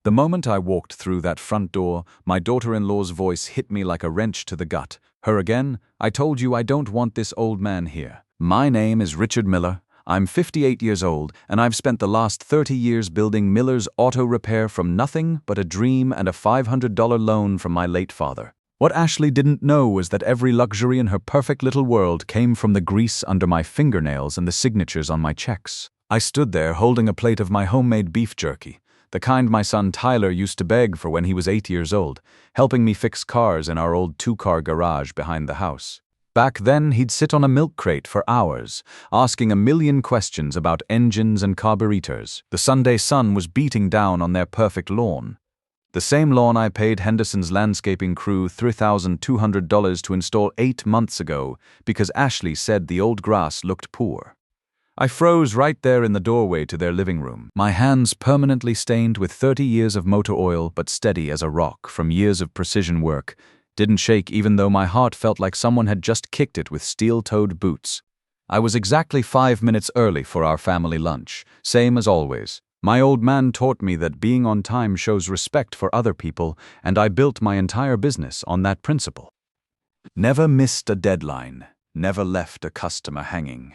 The moment I walked through that front door, my daughter-in-law's voice hit me like a wrench to the gut. Her again? I told you I don't want this old man here. My name is Richard Miller. I'm 58 years old, and I've spent the last 30 years building Miller's Auto Repair from nothing but a dream and a $500 loan from my late father. What Ashley didn't know was that every luxury in her perfect little world came from the grease under my fingernails and the signatures on my checks. I stood there holding a plate of my homemade beef jerky, the kind my son Tyler used to beg for when he was 8 years old, helping me fix cars in our old two-car garage behind the house. Back then, he'd sit on a milk crate for hours, asking a million questions about engines and carburetors. The Sunday sun was beating down on their perfect lawn. The same lawn I paid Henderson's landscaping crew $3,200 to install 8 months ago because Ashley said the old grass looked poor. I froze right there in the doorway to their living room, my hands permanently stained with 30 years of motor oil but steady as a rock from years of precision work. Didn't shake even though my heart felt like someone had just kicked it with steel-toed boots. I was exactly 5 minutes early for our family lunch, same as always. My old man taught me that being on time shows respect for other people, and I built my entire business on that principle. Never missed a deadline, never left a customer hanging.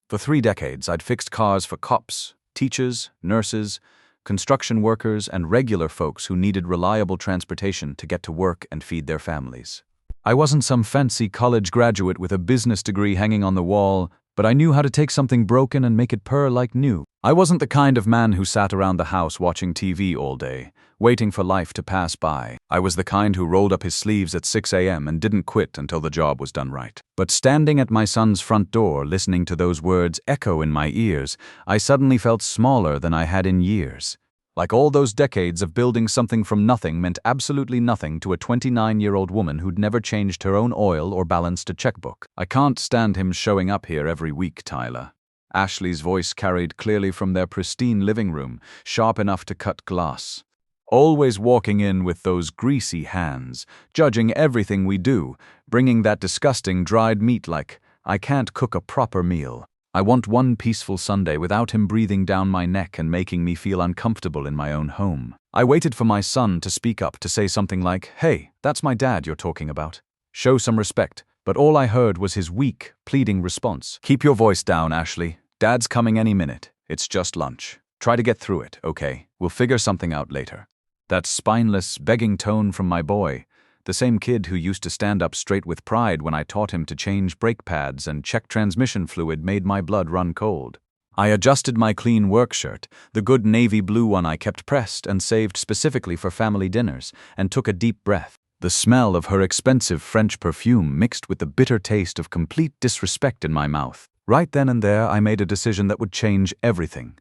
For 3 decades, I'd fixed cars for cops, teachers, nurses, construction workers, and regular folks who needed reliable transportation to get to work and feed their families. I wasn't some fancy college graduate with a business degree hanging on the wall, but I knew how to take something broken and make it purr like new. I wasn't the kind of man who sat around the house watching TV all day, waiting for life to pass by. I was the kind who rolled up his sleeves at 6 a.m. and didn't quit until the job was done right. But standing at my son's front door, listening to those words echo in my ears, I suddenly felt smaller than I had in years. Like all those decades of building something from nothing meant absolutely nothing to a 29-year-old woman who'd never changed her own oil or balanced a checkbook. I can't stand him showing up here every week, Tyler. Ashley's voice carried clearly from their pristine living room, sharp enough to cut glass. Always walking in with those greasy hands, judging everything we do, bringing that disgusting dried meat like, I can't cook a proper meal. I want one peaceful Sunday without him breathing down my neck and making me feel uncomfortable in my own home. I waited for my son to speak up, to say something like, "Hey, that's my dad you're talking about. Show some respect." But all I heard was his weak, pleading response. "Keep your voice down, Ashley. Dad's coming any minute. It's just lunch. Try to get through it, okay? We'll figure something out later." That spineless, begging tone from my boy, the same kid who used to stand up straight with pride when I taught him to change brake pads and check transmission fluid, made my blood run cold. I adjusted my clean work shirt, the good navy blue one I kept pressed and saved specifically for family dinners, and took a deep breath. The smell of her expensive French perfume mixed with the bitter taste of complete disrespect in my mouth. Right then and there, I made a decision that would change everything.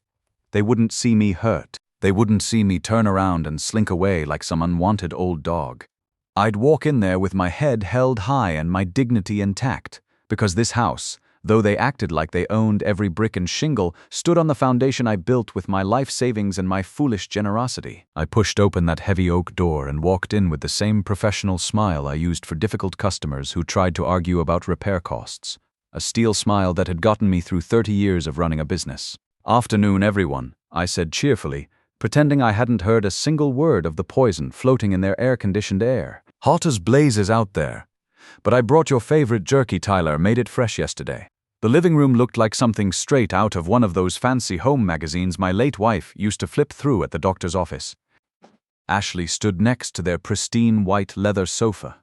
They wouldn't see me hurt. They wouldn't see me turn around and slink away like some unwanted old dog. I'd walk in there with my head held high and my dignity intact, because this house, though they acted like they owned every brick and shingle, stood on the foundation I built with my life savings and my foolish generosity. I pushed open that heavy oak door and walked in with the same professional smile I used for difficult customers who tried to argue about repair costs. A steel smile that had gotten me through 30 years of running a business. "Afternoon, everyone," I said cheerfully, pretending I hadn't heard a single word of the poison floating in their air-conditioned air. "Hot as blazes out there. But I brought your favorite jerky, Tyler, made it fresh yesterday." The living room looked like something straight out of one of those fancy home magazines my late wife used to flip through at the doctor's office. Ashley stood next to their pristine white leather sofa,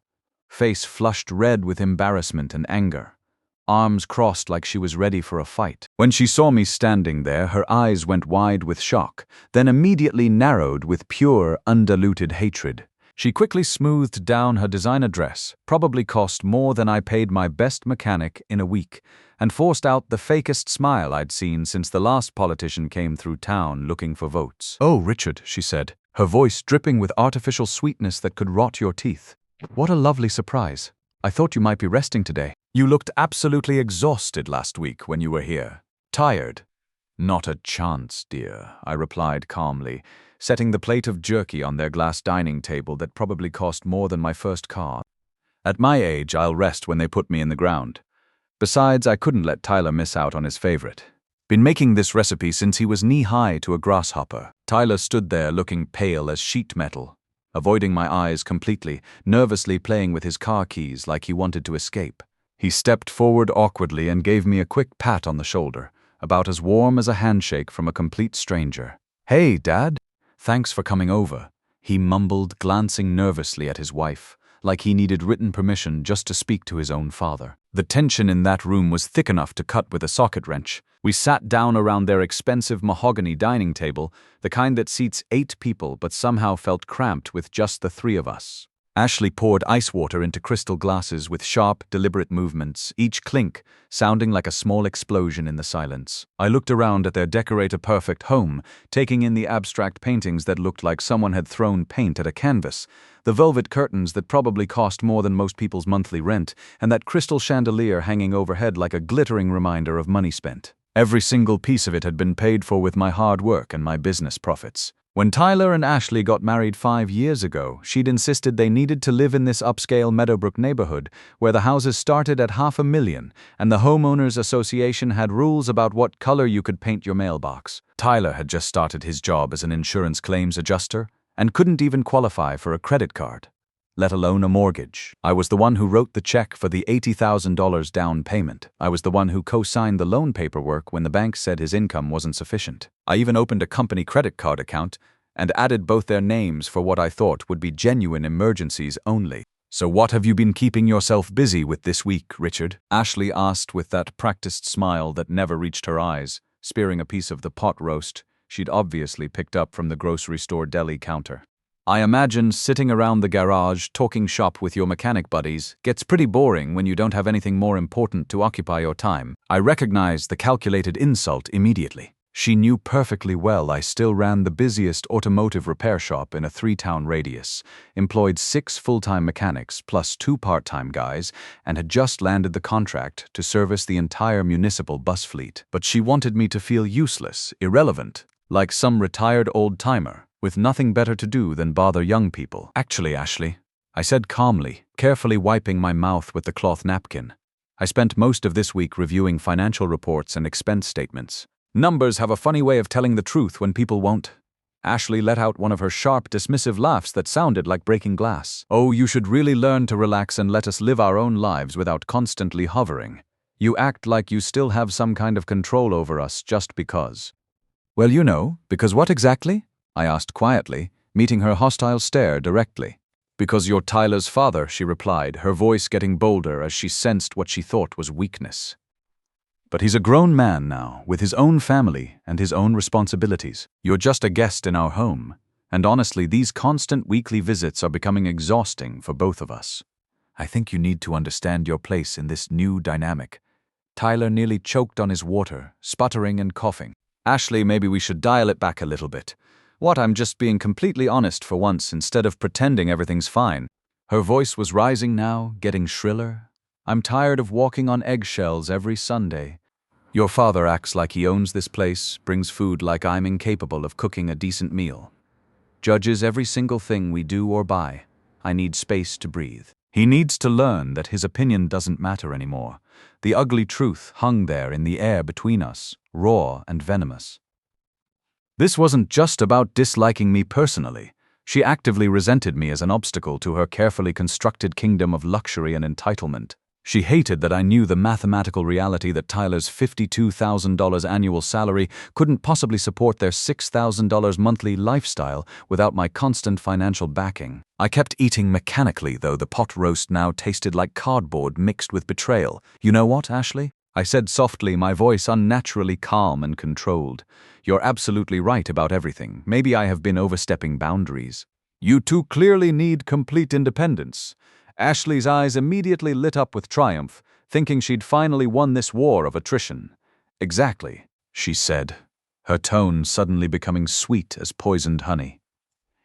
face flushed red with embarrassment and anger, arms crossed like she was ready for a fight. When she saw me standing there, her eyes went wide with shock, then immediately narrowed with pure, undiluted hatred. She quickly smoothed down her designer dress, probably cost more than I paid my best mechanic in a week, and forced out the fakest smile I'd seen since the last politician came through town looking for votes. "Oh, Richard," she said, her voice dripping with artificial sweetness that could rot your teeth. "What a lovely surprise. I thought you might be resting today. You looked absolutely exhausted last week when you were here. Tired." "Not a chance, dear," I replied calmly, setting the plate of jerky on their glass dining table that probably cost more than my first car. "At my age, I'll rest when they put me in the ground. Besides, I couldn't let Tyler miss out on his favorite. Been making this recipe since he was knee-high to a grasshopper. Tyler stood there looking pale as sheet metal, avoiding my eyes completely, nervously playing with his car keys like he wanted to escape. He stepped forward awkwardly and gave me a quick pat on the shoulder, about as warm as a handshake from a complete stranger. "Hey, Dad. Thanks for coming over," he mumbled, glancing nervously at his wife, like he needed written permission just to speak to his own father. The tension in that room was thick enough to cut with a socket wrench. We sat down around their expensive mahogany dining table, the kind that seats 8 people but somehow felt cramped with just the 3 of us. Ashley poured ice water into crystal glasses with sharp, deliberate movements, each clink sounding like a small explosion in the silence. I looked around at their decorator-perfect home, taking in the abstract paintings that looked like someone had thrown paint at a canvas, the velvet curtains that probably cost more than most people's monthly rent, and that crystal chandelier hanging overhead like a glittering reminder of money spent. Every single piece of it had been paid for with my hard work and my business profits. When Tyler and Ashley got married 5 years ago, she'd insisted they needed to live in this upscale Meadowbrook neighborhood where the houses started at $500,000 and the homeowners association had rules about what color you could paint your mailbox. Tyler had just started his job as an insurance claims adjuster and couldn't even qualify for a credit card, let alone a mortgage. I was the one who wrote the check for the $80,000 down payment. I was the one who co-signed the loan paperwork when the bank said his income wasn't sufficient. I even opened a company credit card account and added both their names for what I thought would be genuine emergencies only. "So what have you been keeping yourself busy with this week, Richard?" Ashley asked with that practiced smile that never reached her eyes, spearing a piece of the pot roast she'd obviously picked up from the grocery store deli counter. "I imagine sitting around the garage talking shop with your mechanic buddies gets pretty boring when you don't have anything more important to occupy your time." I recognized the calculated insult immediately. She knew perfectly well I still ran the busiest automotive repair shop in a 3-town radius, employed 6 full-time mechanics plus 2 part-time guys, and had just landed the contract to service the entire municipal bus fleet. But she wanted me to feel useless, irrelevant, like some retired old-timer with nothing better to do than bother young people. "Actually, Ashley," I said calmly, carefully wiping my mouth with the cloth napkin, "I spent most of this week reviewing financial reports and expense statements. Numbers have a funny way of telling the truth when people won't." Ashley let out one of her sharp, dismissive laughs that sounded like breaking glass. "Oh, you should really learn to relax and let us live our own lives without constantly hovering. You act like you still have some kind of control over us just because." "Well, you know, because what exactly?" I asked quietly, meeting her hostile stare directly. "Because you're Tyler's father," she replied, her voice getting bolder as she sensed what she thought was weakness. "But he's a grown man now, with his own family and his own responsibilities. You're just a guest in our home, and honestly, these constant weekly visits are becoming exhausting for both of us. I think you need to understand your place in this new dynamic." Tyler nearly choked on his water, sputtering and coughing. "Ashley, maybe we should dial it back a little bit. What, I'm just being completely honest for once instead of pretending everything's fine." Her voice was rising now, getting shriller. "I'm tired of walking on eggshells every Sunday. Your father acts like he owns this place, brings food like I'm incapable of cooking a decent meal. Judges every single thing we do or buy. I need space to breathe." He needs to learn that his opinion doesn't matter anymore. The ugly truth hung there in the air between us, raw and venomous. This wasn't just about disliking me personally. She actively resented me as an obstacle to her carefully constructed kingdom of luxury and entitlement. She hated that I knew the mathematical reality that Tyler's $52,000 annual salary couldn't possibly support their $6,000 monthly lifestyle without my constant financial backing. I kept eating mechanically, though the pot roast now tasted like cardboard mixed with betrayal. "You know what, Ashley?" I said softly, my voice unnaturally calm and controlled. "You're absolutely right about everything. Maybe I have been overstepping boundaries. You two clearly need complete independence." Ashley's eyes immediately lit up with triumph, thinking she'd finally won this war of attrition. "Exactly," she said, her tone suddenly becoming sweet as poisoned honey.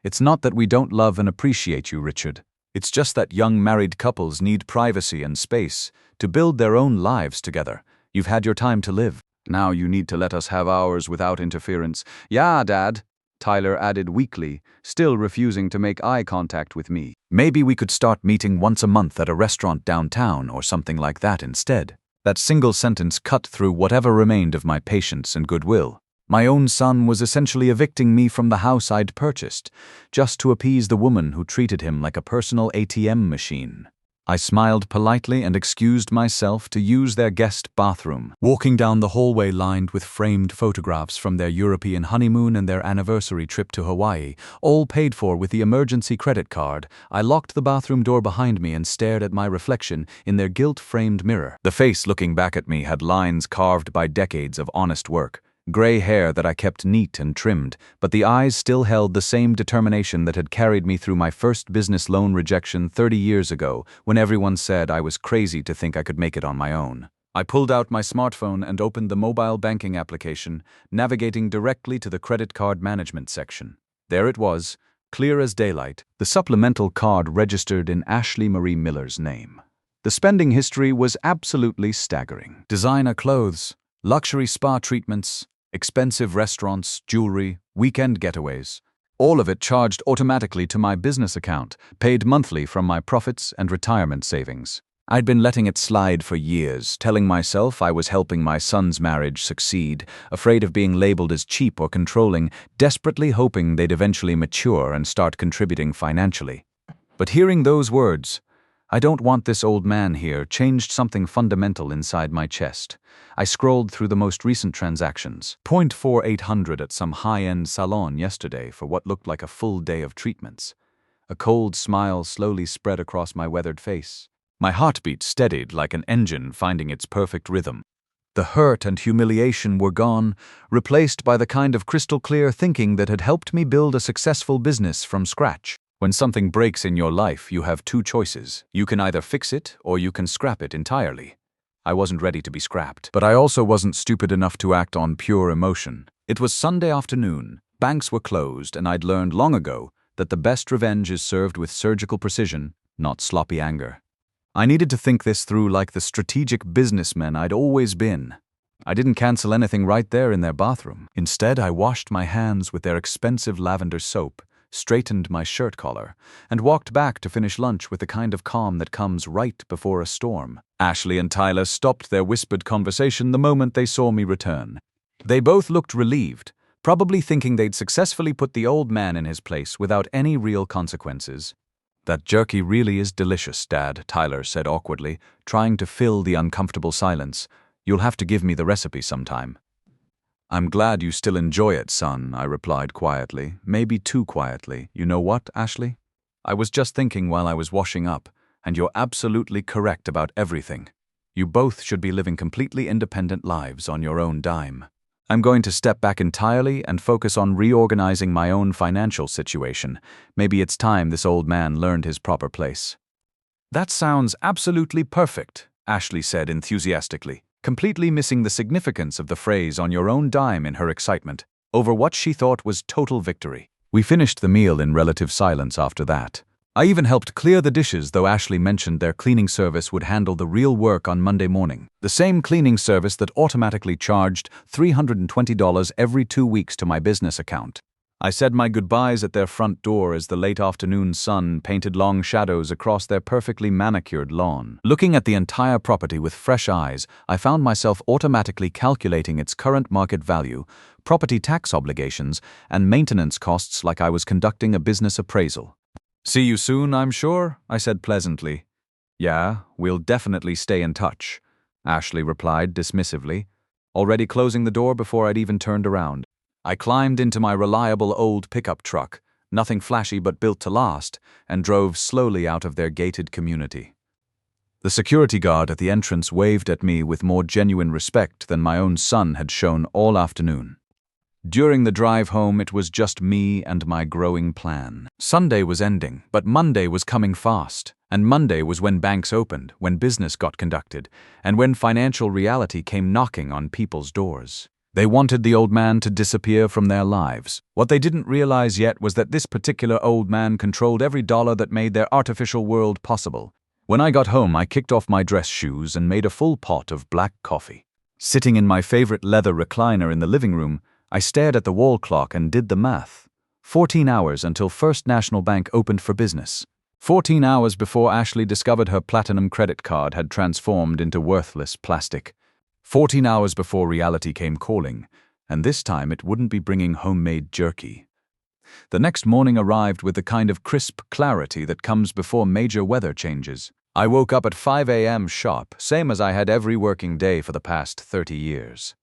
"It's not that we don't love and appreciate you, Richard. It's just that young married couples need privacy and space to build their own lives together. You've had your time to live. Now you need to let us have ours without interference." "Yeah, Dad," Tyler added weakly, still refusing to make eye contact with me. "Maybe we could start meeting once a month at a restaurant downtown or something like that instead. That single sentence cut through whatever remained of my patience and goodwill. My own son was essentially evicting me from the house I'd purchased, just to appease the woman who treated him like a personal ATM machine. I smiled politely and excused myself to use their guest bathroom. Walking down the hallway lined with framed photographs from their European honeymoon and their anniversary trip to Hawaii, all paid for with the emergency credit card, I locked the bathroom door behind me and stared at my reflection in their gilt-framed mirror. The face looking back at me had lines carved by decades of honest work. Gray hair that I kept neat and trimmed, but the eyes still held the same determination that had carried me through my first business loan rejection 30 years ago when everyone said I was crazy to think I could make it on my own. I pulled out my smartphone and opened the mobile banking application, navigating directly to the credit card management section. There it was, clear as daylight, the supplemental card registered in Ashley Marie Miller's name. The spending history was absolutely staggering. Designer clothes, luxury spa treatments, expensive restaurants, jewelry, weekend getaways. All of it charged automatically to my business account, paid monthly from my profits and retirement savings. I'd been letting it slide for years, telling myself I was helping my son's marriage succeed, afraid of being labeled as cheap or controlling, desperately hoping they'd eventually mature and start contributing financially. But hearing those words, "I don't want this old man here," changed something fundamental inside my chest. I scrolled through the most recent transactions. 0.4800 at some high-end salon yesterday for what looked like a full day of treatments. A cold smile slowly spread across my weathered face. My heartbeat steadied like an engine finding its perfect rhythm. The hurt and humiliation were gone, replaced by the kind of crystal-clear thinking that had helped me build a successful business from scratch. When something breaks in your life, you have two choices. You can either fix it or you can scrap it entirely. I wasn't ready to be scrapped, but I also wasn't stupid enough to act on pure emotion. It was Sunday afternoon, banks were closed, and I'd learned long ago that the best revenge is served with surgical precision, not sloppy anger. I needed to think this through like the strategic businessman I'd always been. I didn't cancel anything right there in their bathroom. Instead, I washed my hands with their expensive lavender soap, straightened my shirt collar, and walked back to finish lunch with the kind of calm that comes right before a storm. Ashley and Tyler stopped their whispered conversation the moment they saw me return. They both looked relieved, probably thinking they'd successfully put the old man in his place without any real consequences. "That jerky really is delicious, Dad," Tyler said awkwardly, trying to fill the uncomfortable silence. "You'll have to give me the recipe sometime." "I'm glad you still enjoy it, son," I replied quietly, maybe too quietly. "You know what, Ashley? I was just thinking while I was washing up, and you're absolutely correct about everything. You both should be living completely independent lives on your own dime. I'm going to step back entirely and focus on reorganizing my own financial situation. Maybe it's time this old man learned his proper place." "That sounds absolutely perfect," Ashley said enthusiastically, completely missing the significance of the phrase "on your own dime" in her excitement over what she thought was total victory. We finished the meal in relative silence after that. I even helped clear the dishes, though Ashley mentioned their cleaning service would handle the real work on Monday morning. The same cleaning service that automatically charged $320 every 2 weeks to my business account. I said my goodbyes at their front door as the late afternoon sun painted long shadows across their perfectly manicured lawn. Looking at the entire property with fresh eyes, I found myself automatically calculating its current market value, property tax obligations, and maintenance costs like I was conducting a business appraisal. "See you soon, I'm sure," I said pleasantly. "Yeah, we'll definitely stay in touch," Ashley replied dismissively, already closing the door before I'd even turned around. I climbed into my reliable old pickup truck, nothing flashy but built to last, and drove slowly out of their gated community. The security guard at the entrance waved at me with more genuine respect than my own son had shown all afternoon. During the drive home, it was just me and my growing plan. Sunday was ending, but Monday was coming fast. And Monday was when banks opened, when business got conducted, and when financial reality came knocking on people's doors. They wanted the old man to disappear from their lives. What they didn't realize yet was that this particular old man controlled every dollar that made their artificial world possible. When I got home, I kicked off my dress shoes and made a full pot of black coffee. Sitting in my favorite leather recliner in the living room, I stared at the wall clock and did the math. 14 hours until First National Bank opened for business. 14 hours before Ashley discovered her platinum credit card had transformed into worthless plastic. 14 hours before reality came calling, and this time it wouldn't be bringing homemade jerky. The next morning arrived with the kind of crisp clarity that comes before major weather changes. I woke up at 5 a.m. sharp, same as I had every working day for the past 30 years.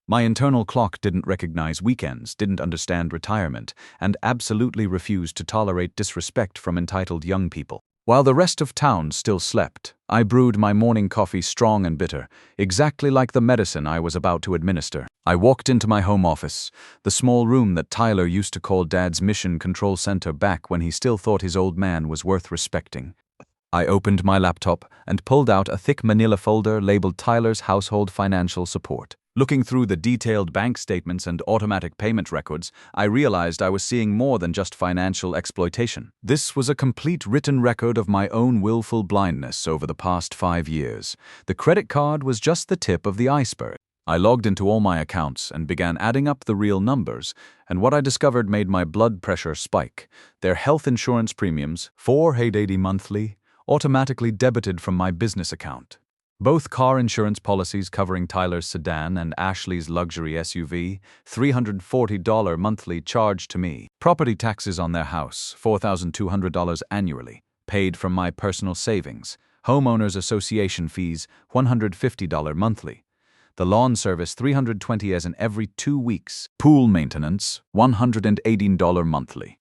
My internal clock didn't recognize weekends, didn't understand retirement, and absolutely refused to tolerate disrespect from entitled young people. While the rest of town still slept, I brewed my morning coffee strong and bitter, exactly like the medicine I was about to administer. I walked into my home office, the small room that Tyler used to call Dad's mission control center back when he still thought his old man was worth respecting. I opened my laptop and pulled out a thick manila folder labeled Tyler's Household Financial Support. Looking through the detailed bank statements and automatic payment records, I realized I was seeing more than just financial exploitation. This was a complete written record of my own willful blindness over the past 5 years. The credit card was just the tip of the iceberg. I logged into all my accounts and began adding up the real numbers, and what I discovered made my blood pressure spike. Their health insurance premiums, $480 monthly, automatically debited from my business account. Both car insurance policies covering Tyler's sedan and Ashley's luxury SUV, $340 monthly charged to me. Property taxes on their house, $4,200 annually, paid from my personal savings. Homeowners association fees, $150 monthly. The lawn service, $320 as in every 2 weeks. Pool maintenance, $118 monthly.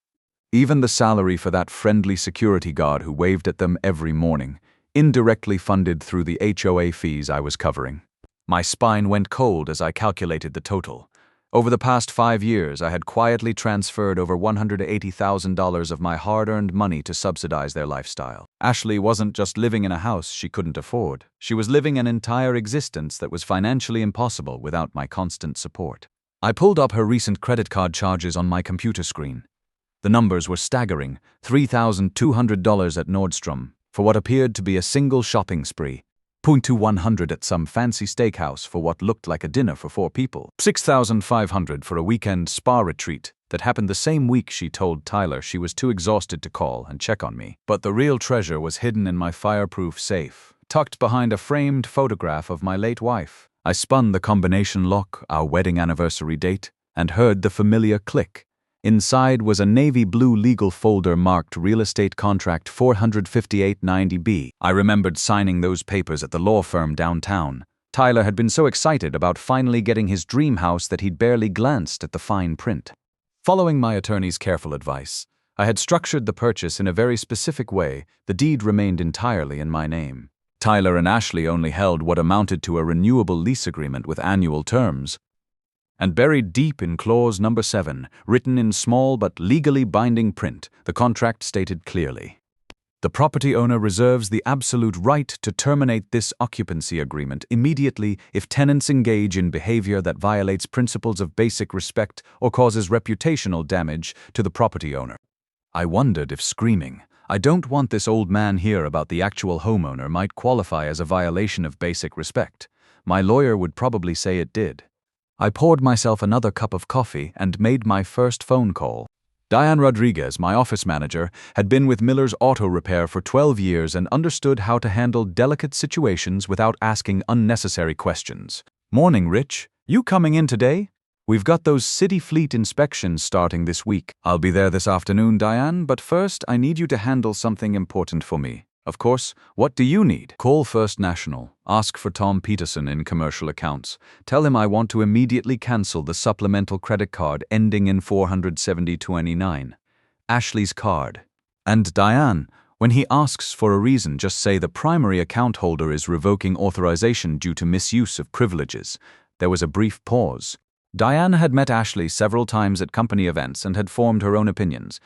Even the salary for that friendly security guard who waved at them every morning, indirectly funded through the HOA fees I was covering. My spine went cold as I calculated the total. Over the past 5 years, I had quietly transferred over $180,000 of my hard-earned money to subsidize their lifestyle. Ashley wasn't just living in a house she couldn't afford. She was living an entire existence that was financially impossible without my constant support. I pulled up her recent credit card charges on my computer screen. The numbers were staggering: $3,200 at Nordstrom, for what appeared to be a single shopping spree, $100 at some fancy steakhouse for what looked like a dinner for 4 people, $6,500 for a weekend spa retreat that happened the same week she told Tyler she was too exhausted to call and check on me. But the real treasure was hidden in my fireproof safe, tucked behind a framed photograph of my late wife. I spun the combination lock, our wedding anniversary date, and heard the familiar click. Inside was a navy blue legal folder marked Real Estate Contract 45890B. I remembered signing those papers at the law firm downtown. Tyler had been so excited about finally getting his dream house that he'd barely glanced at the fine print. Following my attorney's careful advice, I had structured the purchase in a very specific way. The deed remained entirely in my name. Tyler and Ashley only held what amounted to a renewable lease agreement with annual terms. And buried deep in clause number 7, written in small but legally binding print, the contract stated clearly: the property owner reserves the absolute right to terminate this occupancy agreement immediately if tenants engage in behavior that violates principles of basic respect or causes reputational damage to the property owner. I wondered if screaming, "I don't want this old man here," about the actual homeowner might qualify as a violation of basic respect. My lawyer would probably say it did. I poured myself another cup of coffee and made my first phone call. Diane Rodriguez, my office manager, had been with Miller's Auto Repair for 12 years and understood how to handle delicate situations without asking unnecessary questions. "Morning, Rich. You coming in today? We've got those city fleet inspections starting this week." "I'll be there this afternoon, Diane, but first I need you to handle something important for me." "Of course. What do you need?" "Call First National. Ask for Tom Peterson in commercial accounts. Tell him I want to immediately cancel the supplemental credit card ending in 47029. Ashley's card." "And Diane, when he asks for a reason, just say the primary account holder is revoking authorization due to misuse of privileges." There was a brief pause. Diane had met Ashley several times at company events and had formed her own opinions.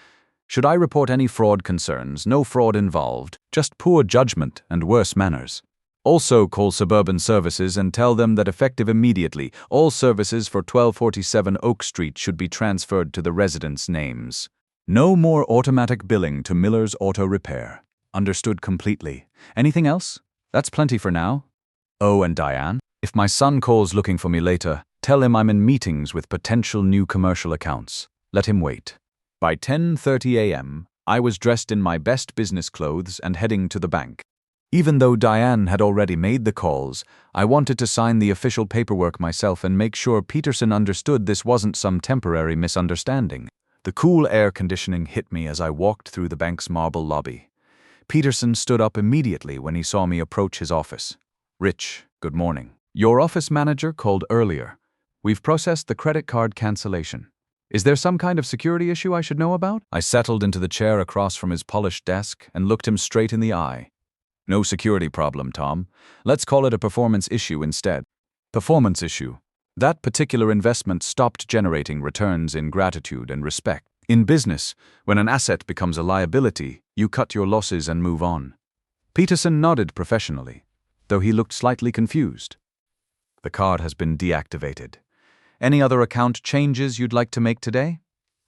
Should I report any fraud concerns? No fraud involved, just poor judgment and worse manners. Also call Suburban Services and tell them that effective immediately, all services for 1247 Oak Street should be transferred to the residents' names. No more automatic billing to Miller's Auto Repair. Understood completely. Anything else? That's plenty for now. Oh, and Diane, if my son calls looking for me later, tell him I'm in meetings with potential new commercial accounts. Let him wait. By 10:30 a.m., I was dressed in my best business clothes and heading to the bank. Even though Diane had already made the calls, I wanted to sign the official paperwork myself and make sure Peterson understood this wasn't some temporary misunderstanding. The cool air conditioning hit me as I walked through the bank's marble lobby. Peterson stood up immediately when he saw me approach his office. "Rich, good morning. Your office manager called earlier. We've processed the credit card cancellation. Is there some kind of security issue I should know about?" I settled into the chair across from his polished desk and looked him straight in the eye. "No security problem, Tom. Let's call it a performance issue instead." Performance issue. That particular investment stopped generating returns in gratitude and respect. In business, when an asset becomes a liability, you cut your losses and move on. Peterson nodded professionally, though he looked slightly confused. "The card has been deactivated. Any other account changes you'd like to make today?"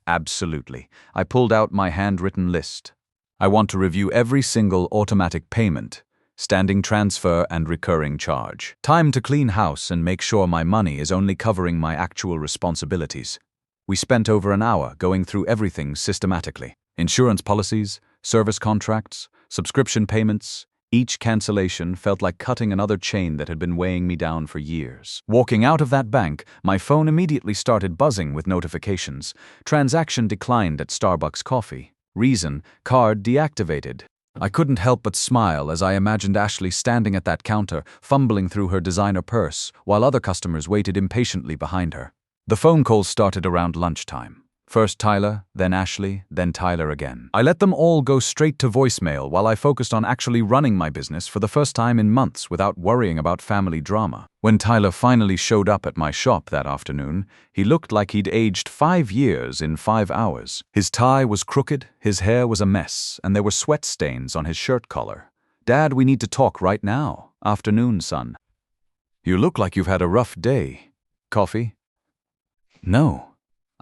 "Absolutely." I pulled out my handwritten list. "I want to review every single automatic payment, standing transfer and recurring charge. Time to clean house and make sure my money is only covering my actual responsibilities." We spent over an hour going through everything systematically. Insurance policies, service contracts, subscription payments. Each cancellation felt like cutting another chain that had been weighing me down for years. Walking out of that bank, my phone immediately started buzzing with notifications. Transaction declined at Starbucks Coffee. Reason: card deactivated. I couldn't help but smile as I imagined Ashley standing at that counter, fumbling through her designer purse, while other customers waited impatiently behind her. The phone calls started around lunchtime. First Tyler, then Ashley, then Tyler again. I let them all go straight to voicemail while I focused on actually running my business for the first time in months without worrying about family drama. When Tyler finally showed up at my shop that afternoon, he looked like he'd aged 5 years in 5 hours. His tie was crooked, his hair was a mess, and there were sweat stains on his shirt collar. "Dad, we need to talk right now." "Afternoon, son." "You look like you've had a rough day. Coffee?" "No.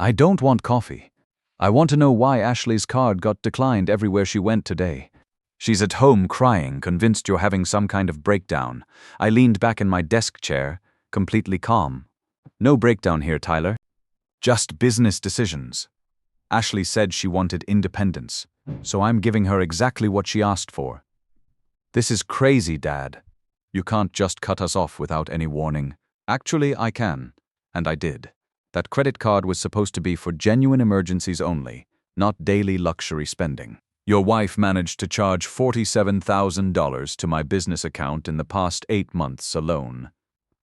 I don't want coffee. I want to know why Ashley's card got declined everywhere she went today. She's at home crying, convinced you're having some kind of breakdown." I leaned back in my desk chair, completely calm. "No breakdown here, Tyler. Just business decisions. Ashley said she wanted independence, so I'm giving her exactly what she asked for." "This is crazy, Dad. You can't just cut us off without any warning." "Actually, I can. And I did. That credit card was supposed to be for genuine emergencies only, not daily luxury spending. Your wife managed to charge $47,000 to my business account in the past 8 months alone."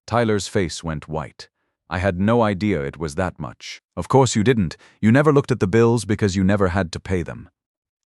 Tyler's face went white. "I had no idea it was that much." "Of course you didn't. You never looked at the bills because you never had to pay them."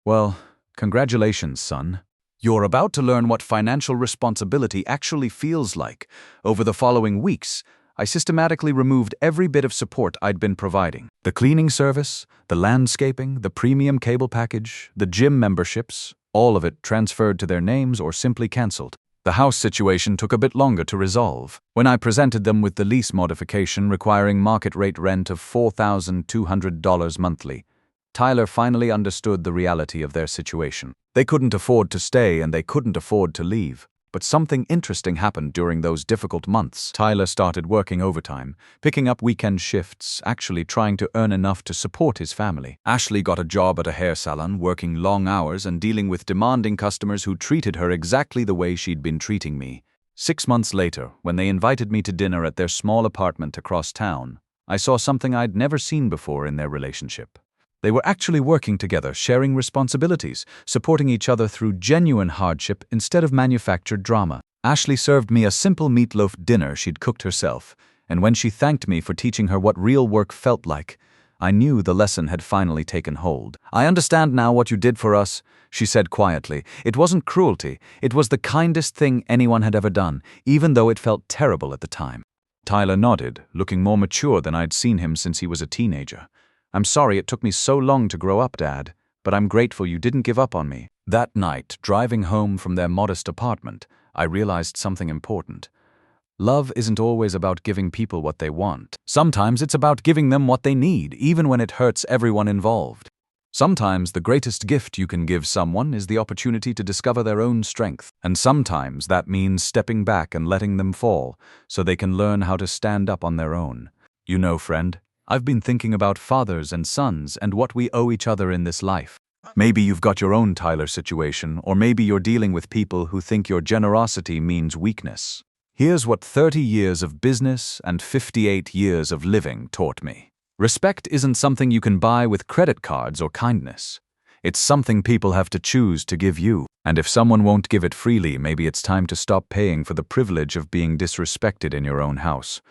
"Well, congratulations, son. You're about to learn what financial responsibility actually feels like." Over the following weeks, I systematically removed every bit of support I'd been providing. The cleaning service, the landscaping, the premium cable package, the gym memberships, all of it transferred to their names or simply cancelled. The house situation took a bit longer to resolve. When I presented them with the lease modification requiring market rate rent of $4,200 monthly, Tyler finally understood the reality of their situation. They couldn't afford to stay and they couldn't afford to leave. But something interesting happened during those difficult months. Tyler started working overtime, picking up weekend shifts, actually trying to earn enough to support his family. Ashley got a job at a hair salon, working long hours and dealing with demanding customers who treated her exactly the way she'd been treating me. 6 months later, when they invited me to dinner at their small apartment across town, I saw something I'd never seen before in their relationship. They were actually working together, sharing responsibilities, supporting each other through genuine hardship instead of manufactured drama. Ashley served me a simple meatloaf dinner she'd cooked herself, and when she thanked me for teaching her what real work felt like, I knew the lesson had finally taken hold. "I understand now what you did for us," she said quietly. "It wasn't cruelty. It was the kindest thing anyone had ever done, even though it felt terrible at the time." Tyler nodded, looking more mature than I'd seen him since he was a teenager. "I'm sorry it took me so long to grow up, Dad, but I'm grateful you didn't give up on me." That night, driving home from their modest apartment, I realized something important. Love isn't always about giving people what they want. Sometimes it's about giving them what they need, even when it hurts everyone involved. Sometimes the greatest gift you can give someone is the opportunity to discover their own strength. And sometimes that means stepping back and letting them fall, so they can learn how to stand up on their own. You know, friend, I've been thinking about fathers and sons and what we owe each other in this life. Maybe you've got your own Tyler situation, or maybe you're dealing with people who think your generosity means weakness. Here's what 30 years of business and 58 years of living taught me. Respect isn't something you can buy with credit cards or kindness. It's something people have to choose to give you. And if someone won't give it freely, maybe it's time to stop paying for the privilege of being disrespected in your own house.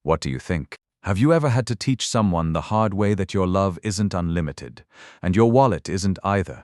What do you think? Have you ever had to teach someone the hard way that your love isn't unlimited, and your wallet isn't either?